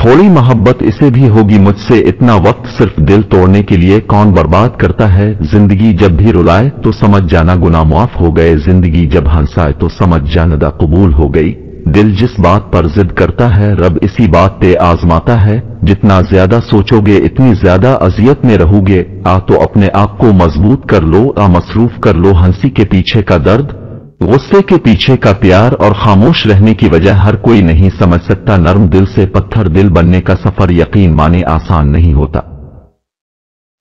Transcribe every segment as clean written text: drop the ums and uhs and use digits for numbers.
थोड़ी मोहब्बत इसे भी होगी मुझसे, इतना वक्त सिर्फ दिल तोड़ने के लिए कौन बर्बाद करता है। जिंदगी जब भी रुलाए तो समझ जाना गुनाह माफ हो गए, जिंदगी जब हंसाए तो समझ जाना दा कबूल हो गई। दिल जिस बात पर जिद करता है रब इसी बात पे आजमाता है, जितना ज्यादा सोचोगे इतनी ज्यादा अजियत में रहोगे। तो अपने आप को मजबूत कर लो, मसरूफ कर लो हंसी के पीछे का दर्द, गुस्से के पीछे का प्यार और खामोश रहने की वजह हर कोई नहीं समझ सकता। नर्म दिल से पत्थर दिल बनने का सफर यकीन माने आसान नहीं होता।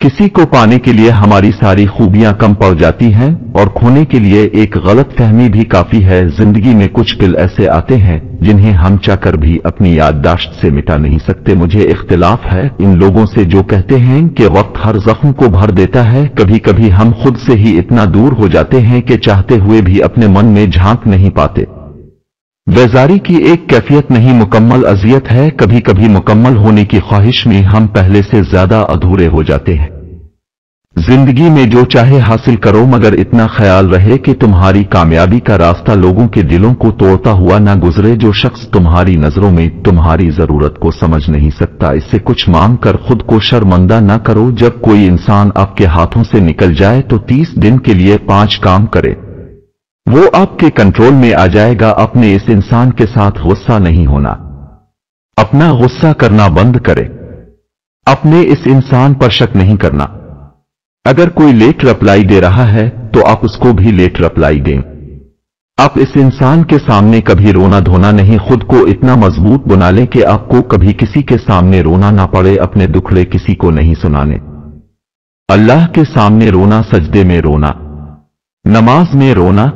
किसी को पाने के लिए हमारी सारी खूबियां कम पड़ जाती हैं और खोने के लिए एक गलत फहमी भी काफी है। जिंदगी में कुछ पल ऐसे आते हैं जिन्हें हम चाहकर भी अपनी याददाश्त से मिटा नहीं सकते। मुझे इख्तिलाफ है इन लोगों से जो कहते हैं कि वक्त हर जख्म को भर देता है। कभी कभी हम खुद से ही इतना दूर हो जाते हैं कि चाहते हुए भी अपने मन में झांक नहीं पाते। बेजारी की एक कैफियत नहीं, मुकम्मल अजियत है। कभी कभी मुकम्मल होने की ख्वाहिश में हम पहले से ज्यादा अधूरे हो जाते हैं। जिंदगी में जो चाहे हासिल करो मगर इतना ख्याल रहे कि तुम्हारी कामयाबी का रास्ता लोगों के दिलों को तोड़ता हुआ ना गुजरे। जो शख्स तुम्हारी नजरों में तुम्हारी जरूरत को समझ नहीं सकता, इससे कुछ मांग कर खुद को शर्मिंदा ना करो। जब कोई इंसान आपके हाथों से निकल जाए तो 30 दिन के लिए 5 काम करे, वो आपके कंट्रोल में आ जाएगा। अपने इस इंसान के साथ गुस्सा नहीं होना, अपना गुस्सा करना बंद करे। अपने इस इंसान पर शक नहीं करना। अगर कोई लेट रिप्लाई दे रहा है तो आप उसको भी लेट रिप्लाई दें। आप इस इंसान के सामने कभी रोना धोना नहीं, खुद को इतना मजबूत बना लें कि आपको कभी किसी के सामने रोना ना पड़े, अपने दुखड़े किसी को नहीं सुनाने। अल्लाह के सामने रोना, सजदे में रोना, नमाज में रोना,